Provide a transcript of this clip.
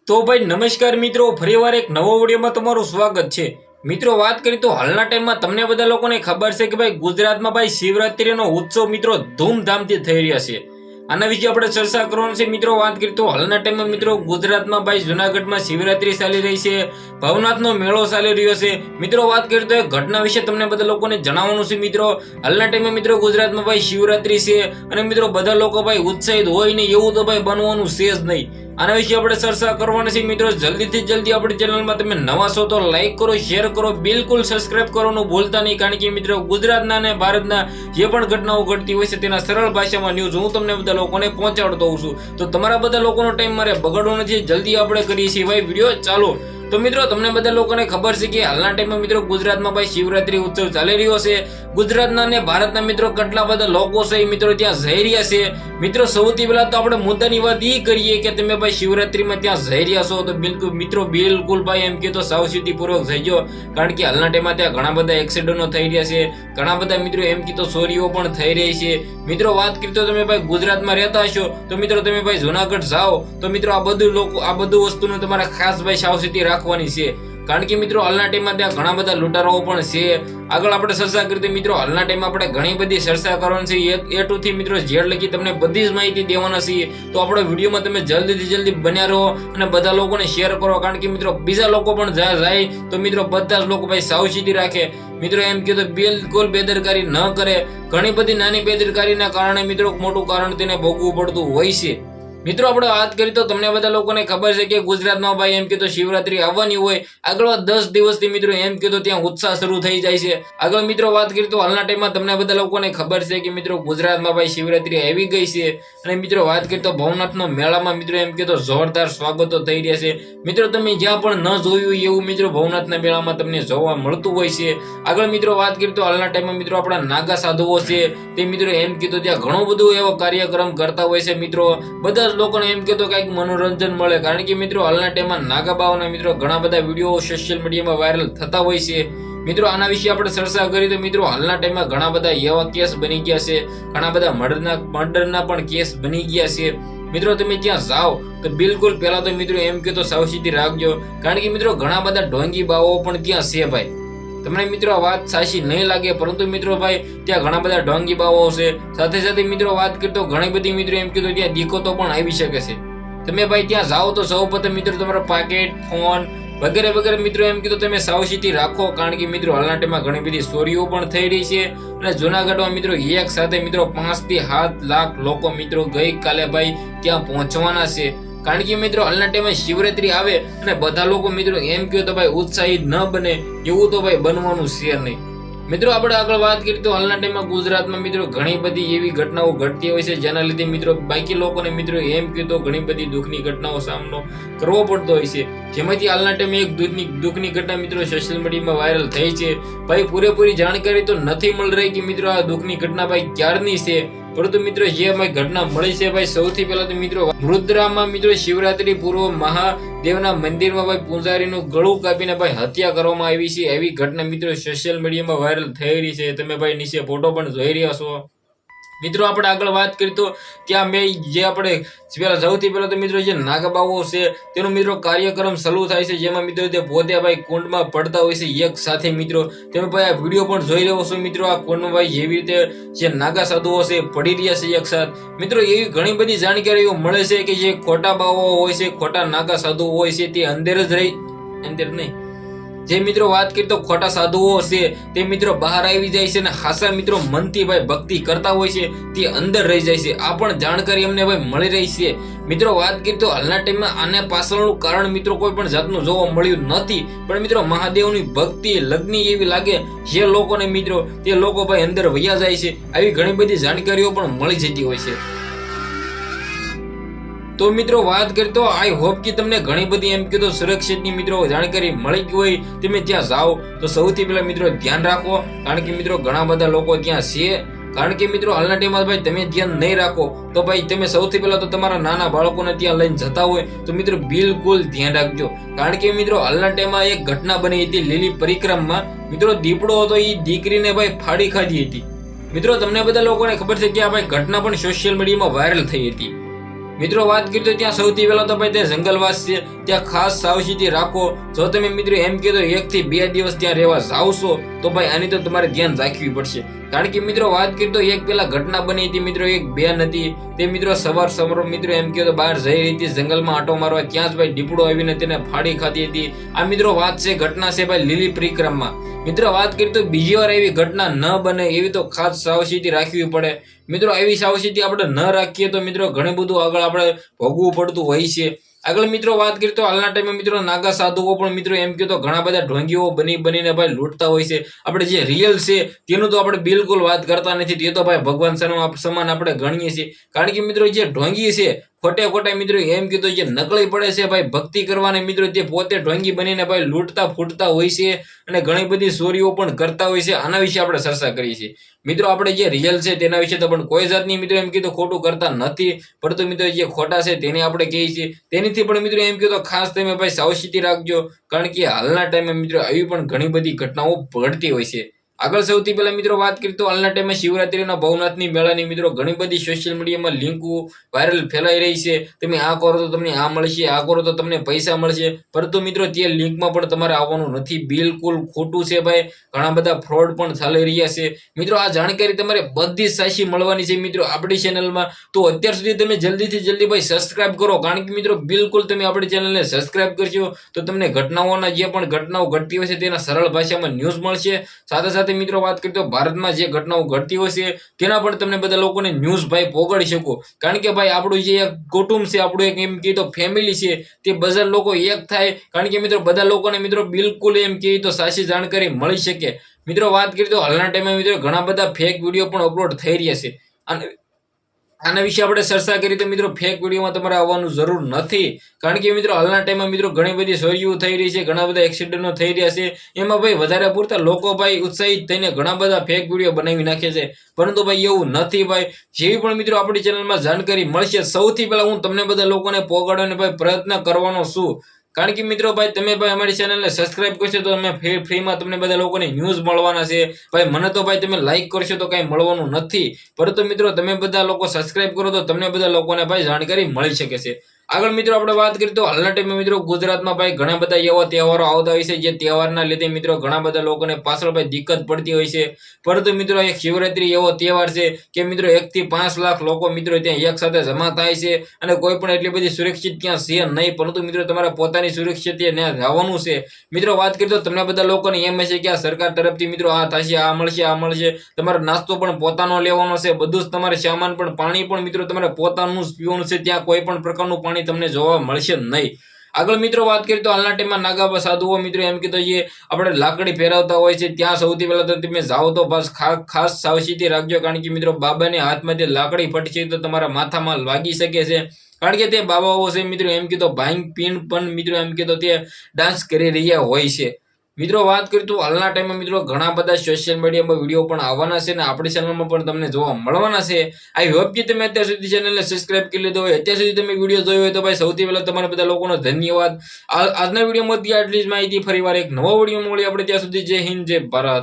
તો ભાઈ નમસ્કાર મિત્રો, ફરીવાર એક નવો વિડીયોમાં તમારું સ્વાગત છે। મિત્રો વાત કરી તો હાલના ટાઈમમાં તમને બધા લોકોને ખબર છે કે ભાઈ ગુજરાતમાં ભાઈ શિવરાત્રીનો ઉત્સવ મિત્રો ધૂમધામથી થઈ રહ્યા છે। આના વિશે આપણે ચર્ચા કરવાની છે। મિત્રો વાત કરી તો હાલના ટાઈમમાં મિત્રો ગુજરાતમાં ભાઈ જુનાગઢમાં શિવરાત્રી ચાલી રહી છે, ભવનાથનો મેળો ચાલી રહ્યો છે। મિત્રો વાત કરી તો એક ઘટના વિશે તમને બધા લોકોને જણાવવાનું છે। મિત્રો હાલના ટાઈમમાં મિત્રો ગુજરાતમાં ભાઈ શિવરાત્રી છે અને મિત્રો બધા લોકો ભાઈ ઉત્સાહિત હોય નહીં એવું તો ભાઈ બનવાનું છે જ નહીં। આના વિશે આપણે ચર્ચા કરવાની છે। મિત્રો જલ્દીથી જલ્દી આપણી ચેનલમાં તમે નવા છો તો લાઈક કરો, શેર કરો, બિલકુલ સબસ્ક્રાઇબ કરવાનું ભૂલતા નહીં, કારણ કે મિત્રો ગુજરાતના અને ભારતના જે પણ ઘટનાઓ ઘટતી હોય છે તેના સરળ ભાષામાં ન્યૂઝ હું તમને બધા લોકોને પહોંચાડતો હોઉં છું। તો તમારા બધા લોકોનો ટાઈમ મારે બગાડવો નથી, જલ્દી આપણે કરીએ છીએ ભાઈ વિડીયો ચાલો। તો મિત્રો તમને બધા લોકોને ખબર છે કે હાલના ટાઈમમાં મિત્રો ગુજરાતમાં ભાઈ શિવરાત્રી ઉત્સવ ચાલી રહ્યો છે। ગુજરાતના અને ભારતના મિત્રો કેટલા બધા લોકો છે મિત્રો ત્યાં જઈ રહ્યા છે। મિત્રો સૌથી પહેલા તો આપણે મુદ્દાની વાત એ કરીએ કે તમે ભાઈ શિવરાત્રીમાં ત્યાં જઈ રહ્યા છો તો બિલકુલ ભાઈ એમ કે તો સાવચેતી પૂર્વક જઈજો, કારણ કે હાલના ટાઈમમાં ત્યાં ઘણા બધા એક્સિડન્ટો થઈ રહ્યા છે, ઘણા બધા મિત્રો એમ કે તો ચોરીઓ પણ થઈ રહી છે। મિત્રો વાત કરી તો તમે ભાઈ ગુજરાતમાં રહેતા હશો તો મિત્રો તમે ભાઈ જુનાગઢ જાઓ તો મિત્રો આ બધું વસ્તુનું તમારે ખાસ ભાઈ સાવચેતી રાખવાની છે, કારણ કે મિત્રો હાલના ટાઈમમાં ત્યાં ઘણા બધા લૂંટારાઓ પણ છે। આગળ આપણે ચર્ચા કરી મિત્રો હાલના ટાઈમમાં આપણે ઘણી બધી ચર્ચા કરવાની છે, એ ટુ થી મિત્રો ઝેડ લગી તમને બધી જ માહિતી દેવાના છે। તો આપણા વિડીયોમાં તમે જલ્દીથી જલ્દી બન્યા રહો અને બધા લોકોને શેર કરો, કારણ કે મિત્રો બીજા લોકો પણ જાય તો મિત્રો બધા જ લોકો ભાઈ સાવચેતી રાખે। મિત્રો એમ કે તો બિલકુલ બેદરકારી ન કરે, ઘણી બધી નાની બેદરકારીના કારણે મિત્રો મોટું કારણ તેને ભોગવવું પડતું હોય છે। મિત્રો આપણે વાત કરી તો તમને બધા લોકોને ખબર છે કે ગુજરાતમાં ભાઈ એમ કે તો શિવરાત્રી આવવાની હોય આગળ 10 દિવસથી મિત્રો એમ કે તો ત્યાં ઉત્સાહ શરૂ થઈ જાય છે। આગળ મિત્રો વાત કરી તો હાલના ટાઈમમાં તમને બધા લોકોને ખબર છે કે મિત્રો ગુજરાતમાં ભાઈ શિવરાત્રી આવી ગઈ છે અને મિત્રો વાત કરી તો ભવનાથનો મેળામાં મિત્રો એમ કે તો જોરદાર સ્વાગતો થઈ રહ્યા છે। મિત્રો તમે જ્યાં પણ ન જોયું એવું મિત્રો ભવનાથના મેળામાં તમને જોવા મળતું હોય છે। આગળ મિત્રો વાત કરી તો હાલના ટાઈમમાં મિત્રો આપણા નાગા સાધુઓ છે તે મિત્રો એમ કે તો ત્યાં ઘણું બધું એવો કાર્યક્રમ કરતા હોય છે। મિત્રો બધા લોકોને એમ કે તો કઈક મનોરંજન મળે, કારણ કે મિત્રો હાલના ટાઈમમાં નાગા બાવાના મિત્રો ઘણા બધા વિડીયો સોશિયલ મીડિયામાં વાયરલ થતા હોય છે। મિત્રો આના વિશે આપણે ચર્ચા કરી તો મિત્રો હાલના ટાઈમમાં ઘણા બધા એવા કેસ બની ગયા છે, ઘણા બધા મર્ડરના પણ કેસ બની ગયા છે। મિત્રો તમે ત્યાં જાઓ તો બિલકુલ પહેલા તો મિત્રો એમ કે તો સાવચેતી રાખજો, કારણ કે મિત્રો ઘણા બધા ઢોંગી બાવાઓ પણ ત્યાં છે ભાઈ। તમને મિત્રો આ વાત સાચી નહીં લાગે, પરંતુ મિત્રો ભાઈ ત્યાં ઘણા બધા ઢોંગી બાવાઓ છે। સાથે સાથે મિત્રો વાત કરતો ઘણી બધી મિત્રો એમ કીધું ત્યાં દિક્કતો પણ આવી શકે છે। તમે ભાઈ ત્યાં જાઓ તો સૌપ્રથમ મિત્રો તમારા પાકેટ, ફોન વગેરે મિત્રો એમ કીધું તમે સાવચેતી રાખો, કારણ કે મિત્રો હાલના ટાઈમમાં ઘણી બધી ચોરીઓ પણ થઈ રહી છે અને જુનાગઢમાં મિત્રો એક સાથે મિત્રો 5 થી 7 લાખ લોકો મિત્રો ગઈકાલે ભાઈ ત્યાં પહોંચવાના છે, કારણ કે મિત્રો હાલના ટાઈમમાં શિવરાત્રી આવે અને બધા લોકો મિત્રો એમ કહે તો ભાઈ ઉત્સાહિત ન બને એવું તો ભાઈ બનવાનું છે નહીં। મિત્રો આપણે આગળ વાત કરીએ તો હાલના ટાઈમમાં ગુજરાતમાં મિત્રો ઘણી બધી એવી ઘટનાઓ ઘટતી હોય છે જેના લીધે મિત્રો બાકી લોકોને મિત્રો એમ કહે તો ઘણી બધી દુઃખની ઘટનાઓ સામનો કરવો પડતો હોય છે, જેમાંથી હાલના ટાઈમે એક દુઃખની ઘટના મિત્રો સોશિયલ મીડિયામાં વાયરલ થઈ છે। ભાઈ પૂરેપૂરી જાણકારી તો નથી મળી રહી કે મિત્રો આ દુઃખની ઘટના ભાઈ ક્યારની છે, પરંતુ મિત્રો જે ભાઈ ઘટના મળી છે ભાઈ સૌથી પહેલા તો મિત્રો વડોદરામાં મિત્રો શિવરાત્રી પૂર્વ મહાદેવના મંદિરમાં ભાઈ પૂજારીનું ગળું કાપીને ભાઈ હત્યા કરવામાં આવી છે, એવી ઘટના મિત્રો સોશિયલ મીડિયામાં વાયરલ થઈ રહી છે। તમે ભાઈ નીચે ફોટો પણ જોઈ રહ્યા છો। મિત્રો આપણે આગળ વાત કરી તો ત્યાં સૌથી પહેલા તો મિત્રો જે નાગબાવો છે તેનો મિત્રો કાર્યક્રમ શરૂ થાય છે, જેમાં મિત્રો તે પોતે ભાઈ કુંડમાં પડતા હોય છે એક સાથે। મિત્રો તમે ભાઈ આ વિડીયો પણ જોઈ રહ્યો છો। મિત્રો આ કુંડમાં ભાઈ જેવી રીતે જે નાગા સાધુઓ છે પડી રહ્યા છે એક સાથે। મિત્રો એવી ઘણી બધી જાણકારીઓ મળે છે કે જે ખોટા બાવો હોય છે, ખોટા નાગા સાધુઓ હોય છે તે અંદર નહીં, જે મિત્રો વાત કરી તો ખોટા સાધુઓ છે તે મિત્રો બહાર આવી જાય છે અને હાસા મિત્રો મનથી ભાઈ ભક્તિ કરતા હોય છે તે અંદર રહી જાય છે। આ પણ જાણકારી અમને ભાઈ મળી રહી છે। મિત્રો વાત કરી તો હાલના ટાઈમમાં આને પાછળનું કારણ મિત્રો કોઈ પણ જાતનું જોવા મળ્યું નથી, પણ મિત્રો મહાદેવની ભક્તિ લગ્ની એવી લાગે જે લોકોને મિત્રો તે લોકો ભાઈ અંદર વયા જાય છે, આવી ઘણી બધી જાણકારીઓ પણ મળી જતી હોય છે। તો મિત્રો વાત કરી તો આઈ હોપ કે તમને ઘણી બધી એમ કીધું સુરક્ષિતની મિત્રો જાણકારી મળી ગઈ હોય। તમે ત્યાં જાઓ તો સૌથી પહેલા મિત્રો ધ્યાન રાખો, કારણ કે મિત્રો ઘણા બધા લોકો ત્યાં છે, કારણ કે મિત્રો હાલના ટાઈમમાં ભાઈ તમે ધ્યાન નહીં રાખો તો ભાઈ તમે સૌથી પહેલા તો તમારા નાના બાળકોને ત્યાં લઈને જતા હોય તો મિત્રો બિલકુલ ધ્યાન રાખજો, કારણ કે મિત્રો હાલના ટાઈમમાં એક ઘટના બની હતી લીલી પરિક્રમામાં। મિત્રો દીપડો હતો એ દીકરીને ભાઈ ફાડી ખાધી હતી। મિત્રો તમને બધા લોકોને ખબર છે કે આ ભાઈ ઘટના પણ સોશિયલ મીડિયામાં વાયરલ થઈ હતી। મિત્રો વાત કરીએ તો ત્યાં સૌથી પહેલા તો ભાઈ ત્યાં જંગલવાસ છે, ત્યાં ખાસ સાવચેતી રાખો. જો તમે મિત્રો એમ કીધો 1 થી 2 દિવસ ત્યાં રહેવા જાવશો તો ભાઈ આની તો તમારે ધ્યાન રાખવી પડશે. કારણ કે મિત્રો વાત કરીએ તો એક પેલા ઘટના બની હતી મિત્રો, એક બેન હતી તે મિત્રો સવાર મિત્રો એમ કીધો બહાર જઈ રહી હતી જંગલમાં આટો મારવા, ત્યાં જ ભાઈ દીપડો આવીને તેને ફાડી ખાધી હતી. આ મિત્રો વાત છે, ઘટના છે ભાઈ લીલી પરિક્રમા. મિત્રો વાત કરીએ તો બીજી વાર એવી ઘટના ન બને એવી તો ખાસ સાવચેતી રાખવી પડે. મિત્રો આવી સાવચેતી આપણે ન રાખીએ તો મિત્રો ઘણું બધું આગળ આપણે ભોગવવું પડતું હોય છે. આગળ મિત્રો વાત કરીએ તો હાલના ટાઈમે મિત્રો નાગા સાધુઓ પણ મિત્રો એમ કહે તો ઘણા બધા ઢોંગીઓ બનીને ભાઈ લૂંટતા હોય છે. આપણે જે રિયલ છે તેનું તો આપણે બિલકુલ વાત કરતા નથી, તે તો ભાઈ ભગવાન સમાન આપણે ગણીએ છીએ. કારણ કે મિત્રો જે ઢોંગી છે ખોટા મિત્રો એમ કીધું જે નકળી પડે છે ભાઈ ભક્તિ કરવાને મિત્રો તે પોતે ઢોંગી બનીને ભાઈ લૂંટતા ફૂટતા હોય છે અને ઘણી બધી ચોરીઓ પણ કરતા હોય છે. આના વિશે આપણે ચર્ચા કરી છે. મિત્રો આપણે જે રિયલ છે તેના વિશે તો પણ કોઈ જાતની મિત્રો એમ કીધું ખોટું કરતા નથી, પરંતુ મિત્રો જે ખોટા છે તેને આપણે કહીએ છીએ. તેનીથી પણ મિત્રો એમ કીધું ખાસ તમે ભાઈ સાવચેતી રાખજો, કારણ કે હાલના ટાઈમે મિત્રો આવી પણ ઘણી બધી ઘટનાઓ ઘટતી હોય છે. આગળ સૌથી પહેલા મિત્રો વાત કરીએ તો હાલના ટાઈમે શિવરાત્રીના ભવનાથની મેળાની મિત્રો ઘણી બધી સોશિયલ મીડિયામાં લિંકો વાયરલ ફેલાઈ રહી છે. તમે આ કરો તો તમને આ મળશે, આ કરો તો તમને પૈસા મળશે, પરંતુ મિત્રો તે લિંકમાં પણ તમારે આવવાનું નથી, બિલકુલ ખોટું છે ભાઈ. ઘણા બધા ફ્રોડ પણ ચાલી રહ્યા છે. મિત્રો આ જાણકારી તમારે બધી જ સાચી મળવાની છે મિત્રો આપણી ચેનલમાં. તો અત્યાર સુધી તમે જલ્દીથી જલ્દી ભાઈ સબસ્ક્રાઇબ કરો, કારણ કે મિત્રો બિલકુલ તમે આપણી ચેનલને સબસ્ક્રાઇબ કરશો તો તમને ઘટનાઓના જે પણ ઘટનાઓ ઘટતી હોય છે તેના સરળ ભાષામાં ન્યૂઝ મળશે. સાથે સાથે મિત્રો વાત કરીએ તો ભારતમાં જે ઘટનાઓ ઘટતી હોય છે તેના પણ તમને બધા લોકોને ન્યૂઝ ભાઈ પહોંચાડી શકો. કારણ કે ભાઈ આપણું જે એક કુટુંબ છે, આપણું એક એમ કહીએ તો ફેમિલી છે, તે બધા લોકો એક થાય. કારણ કે મિત્રો બધા લોકોને મિત્રો બિલકુલ એમ કહીએ તો સાચી જાણકારી મળી શકે. મિત્રો વાત કરીએ તો હાલના ટાઈમે મિત્રો ઘણા બધા ફેક વિડીયો પણ અપલોડ થઈ રહ્યા છે. અને આના વિશે આપણે ચર્ચા કરી તો મિત્રો ફેક વિડીયોમાં તમારે આવવાનું જરૂર નથી. કારણ કે મિત્રો હાલના ટાઈમમાં મિત્રો ઘણી બધી ચોરીઓ થઈ રહી છે, ઘણા બધા એક્સિડન્ટો થઈ રહ્યા છે. એમાં ભાઈ વધારે પૂરતા લોકો ભાઈ ઉત્સાહિત થઈને ઘણા બધા ફેક વિડીયો બનાવી નાખે છે, પરંતુ ભાઈ એવું નથી ભાઈ. જેવી પણ મિત્રો આપણી ચેનલમાં જાણકારી મળશે સૌથી પહેલા હું તમને બધા લોકોને પહોંચાડવાનો ભાઈ પ્રયત્ન કરવાનો છું. કારણ કે મિત્રો ભાઈ તમે ભાઈ અમારી ચેનલને સબસ્ક્રાઇબ કરશો તો અમે ફ્રીમાં તમને બધા લોકોને ન્યૂઝ મળવાના છે. ભાઈ મને તો ભાઈ તમે લાઈક કરશો તો કઈ મળવાનું નથી, પરંતુ મિત્રો તમે બધા લોકો સબસ્ક્રાઇબ કરો તો તમને બધા લોકોને ભાઈ જાણકારી મળી શકે છે. આગળ મિત્રો આપણે વાત કરીએ તો હાલના ટાઈમે મિત્રો ગુજરાતમાં ભાઈ ઘણા બધા એવા તહેવારો આવતા હોય છે જે તહેવારના લીધે મિત્રો ઘણા બધા લોકોને પાછળ ભાઈ દિક્કત પડતી હોય છે. પરંતુ મિત્રો એક શિવરાત્રી એવો તહેવાર છે કે મિત્રો 1 થી 5 લાખ લોકો મિત્રો ત્યાં એક સાથે જમા થાય છે અને કોઈ પણ એટલી બધી સુરક્ષિત ત્યાં છે નહીં, પરંતુ મિત્રો તમારે પોતાની સુરક્ષિત ત્યાં જવાનું છે. મિત્રો વાત કરીએ તો તમને બધા લોકોને એમ હશે કે આ સરકાર તરફથી મિત્રો આ થશે, આ મળશે, તમારે નાસ્તો પણ પોતાનો લેવાનો છે, બધું જ તમારે સામાન પણ પાણી પણ મિત્રો તમારે પોતાનું જ પીવાનું છે, ત્યાં કોઈ પણ પ્રકારનું પાણી તમને જોવા મળશે નહીં. આગળ મિત્રો વાત કરીએ તો હાલના ટાઈમમાં નાગા સાધુઓ મિત્રો એમ કીધું જે આપણે લાકડી ફેરવતા હોય છે ત્યાં સૌથી પહેલા તો તમે જાઓ તો બસ ખાસ સાવચેતી રાખજો. કારણ કે મિત્રો બાબાને હાથમાંથી લાકડી ફટશે તો તમારા માથામાં લાગી શકે છે. કારણ કે તે બાબાઓ છે મિત્રો એમ કીધું ભાંગ પીણ પણ મિત્રો એમ કીધું તે ડાન્સ કરી રહ્યા હોય છે. મિત્રો વાત કરીએ તો હાલના ટાઈમમાં મિત્રો ઘણા બધા સોશિયલ મીડિયામાં વિડીયો પણ આવવાના છે અને આપણી ચેનલમાં પણ તમને જોવા મળવાના છે. આઈ હોપ કે તમે અત્યાર સુધી ચેનલને સબસ્ક્રાઇબ કરી લીધો હોય, અત્યાર સુધી તમે વિડીયો જોયો હોય તો ભાઈ સૌથી પહેલા તમારા બધા લોકોનો ધન્યવાદ. આજના વિડીયોમાં આટલી જ માહિતી. ફરીવાર એક નવો વિડીયો મળી આપણે, ત્યાં સુધી જય હિન્દ જય ભારત.